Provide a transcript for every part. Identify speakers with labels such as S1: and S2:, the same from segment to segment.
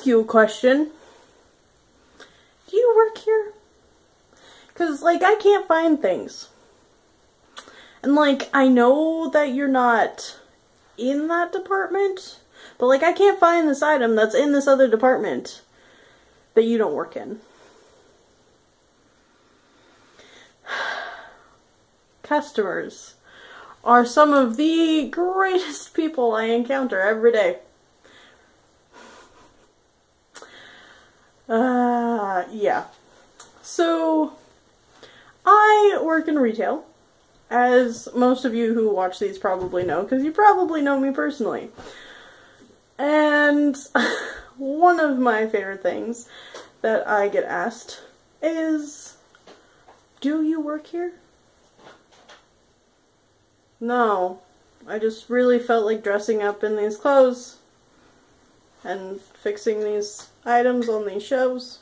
S1: ask you a question. Do you work here? Because, like, I can't find things. And, like, I know that you're not in that department, but, like, I can't find this item that's in this other department that you don't work in. Customers are some of the greatest people I encounter every day. Yeah. So, I work in retail, as most of you who watch these probably know, because you probably know me personally. And one of my favorite things that I get asked is, do you work here? No. I just really felt like dressing up in these clothes and fixing these items on these shelves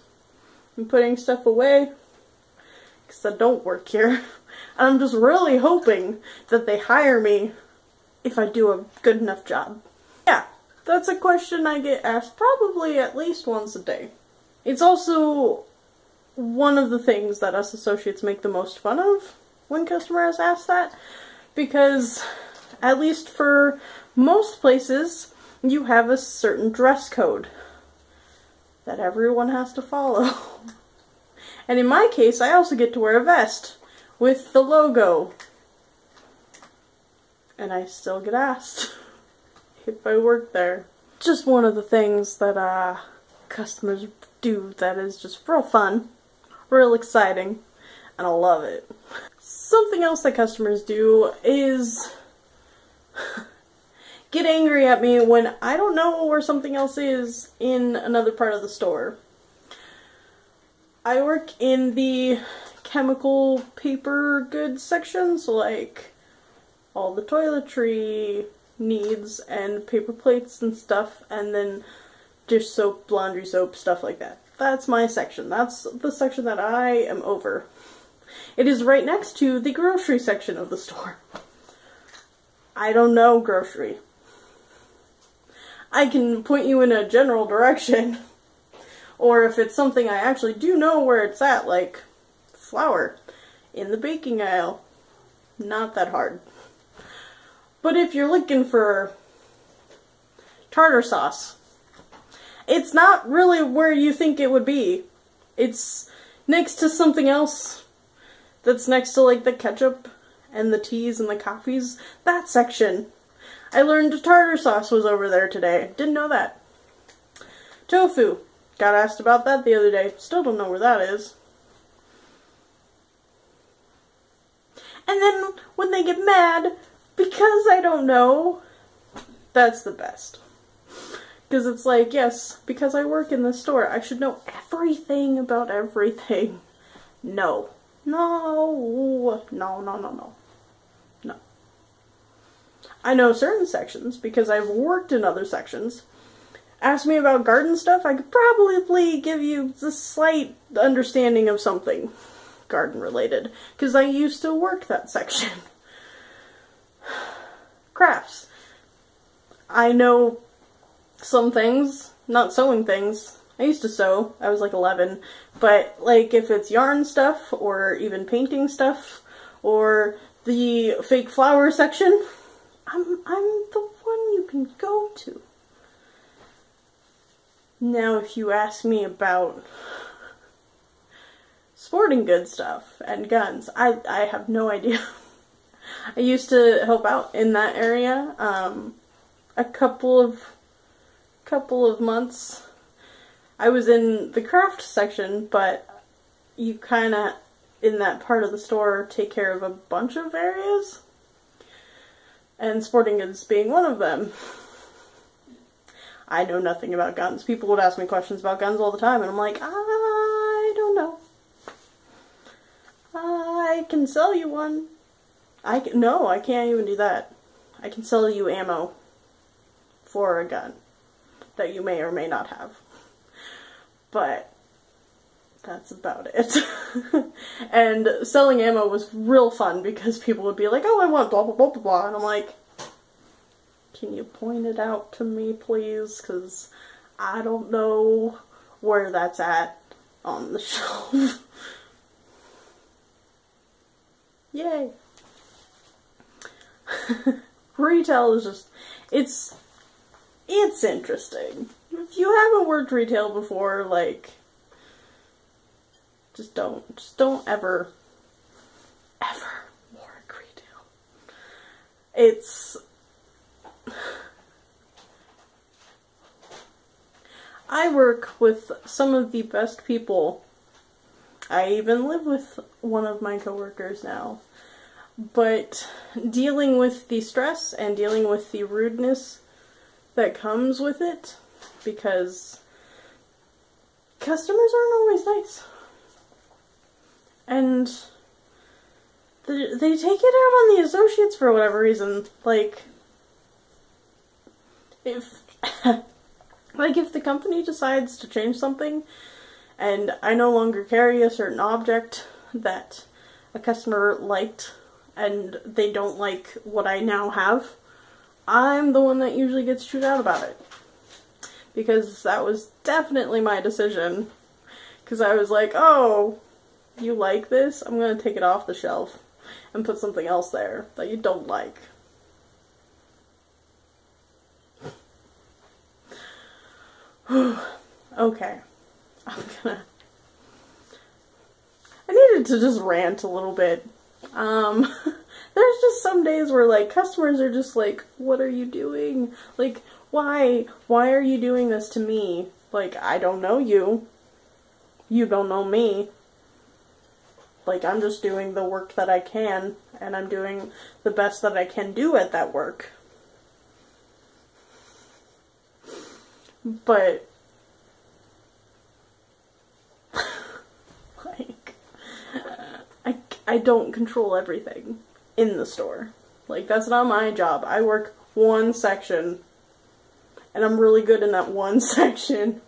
S1: and putting stuff away, because I don't work here. And I'm just really hoping that they hire me if I do a good enough job. Yeah, that's a question I get asked probably at least once a day. It's also one of the things that us associates make the most fun of when customers ask that, because at least for most places, you have a certain dress code that everyone has to follow. And in my case, I also get to wear a vest with the logo. And I still get asked if I work there. Just one of the things that customers do that is just real fun, real exciting, and I love it. Something else that customers do is get angry at me when I don't know where something else is in another part of the store. I work in the chemical paper goods section, so like all the toiletry needs and paper plates and stuff, and then dish soap, laundry soap, stuff like that. That's my section. That's the section that I am over. It is right next to the grocery section of the store. I don't know grocery. I can point you in a general direction, or if it's something I actually do know where it's at, like flour in the baking aisle. Not that hard. But if you're looking for tartar sauce, it's not really where you think it would be. It's next to something else that's next to like the ketchup and the teas and the coffees. That section. I learned tartar sauce was over there today. Didn't know that. Tofu. Got asked about that the other day. Still don't know where that is. And then when they get mad because I don't know, that's the best. Because it's like, yes, because I work in this store, I should know everything about everything. No. No. No, no, no, no. No. I know certain sections because I've worked in other sections. Ask me about garden stuff, I could probably give you a slight understanding of something garden related, because I used to work that section. Crafts. I know some things, not sewing things. I used to sew, I was like 11, but like if it's yarn stuff, or even painting stuff, or the fake flower section, I'm the one you can go to. Now if you ask me about sporting goods stuff and guns, I have no idea. I used to help out in that area a couple of months. I was in the craft section, but you kind of, in that part of the store, take care of a bunch of areas, and sporting goods being one of them. I know nothing about guns. People would ask me questions about guns all the time, and I'm like, I don't know. I can sell you one. No, I can't even do that. I can sell you ammo for a gun that you may or may not have. But that's about it. And selling ammo was real fun because people would be like, oh, I want blah, blah, blah, blah, blah. And I'm like, can you point it out to me, please? Because I don't know where that's at on the shelf. Yay. Retail is just, it's interesting. If you haven't worked retail before, like, just don't ever work retail. I work with some of the best people. I even live with one of my coworkers now. But dealing with the stress and dealing with the rudeness that comes with it, because customers aren't always nice. And they take it out on the associates for whatever reason. Like, if the company decides to change something and I no longer carry a certain object that a customer liked and they don't like what I now have, I'm the one that usually gets chewed out about it. Because that was definitely my decision. Because I was like, oh, you like this? I'm going to take it off the shelf and put something else there that you don't like. Okay. I needed to just rant a little bit. There's just some days where, like, customers are just like, what are you doing? Like, why? Why are you doing this to me? Like, I don't know you. You don't know me. Like, I'm just doing the work that I can, and I'm doing the best that I can do at that work. But, like, I don't control everything in the store. Like, that's not my job. I work one section, and I'm really good in that one section.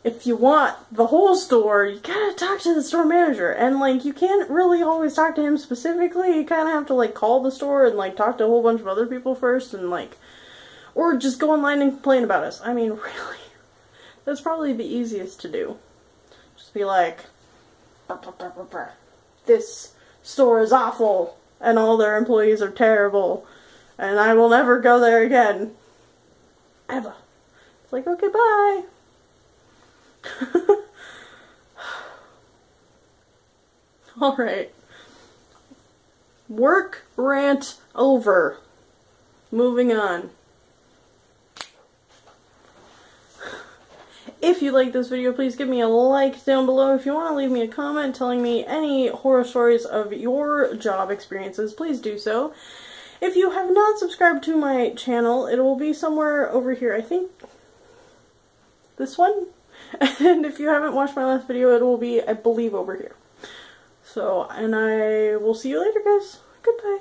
S1: If you want the whole store, you gotta talk to the store manager, and, like, you can't really always talk to him specifically. You kind of have to, like, call the store and, like, talk to a whole bunch of other people first, and, like, or just go online and complain about us. I mean, really, that's probably the easiest to do. Just be like, this store is awful, and all their employees are terrible, and I will never go there again. Ever. It's like, okay, bye. Alright. Work rant over. Moving on. If you like this video, please give me a like down below. If you want to leave me a comment telling me any horror stories of your job experiences, please do so. If you have not subscribed to my channel, it will be somewhere over here. I think this one? And if you haven't watched my last video, it will be, I believe, over here. So, and I will see you later, guys. Goodbye.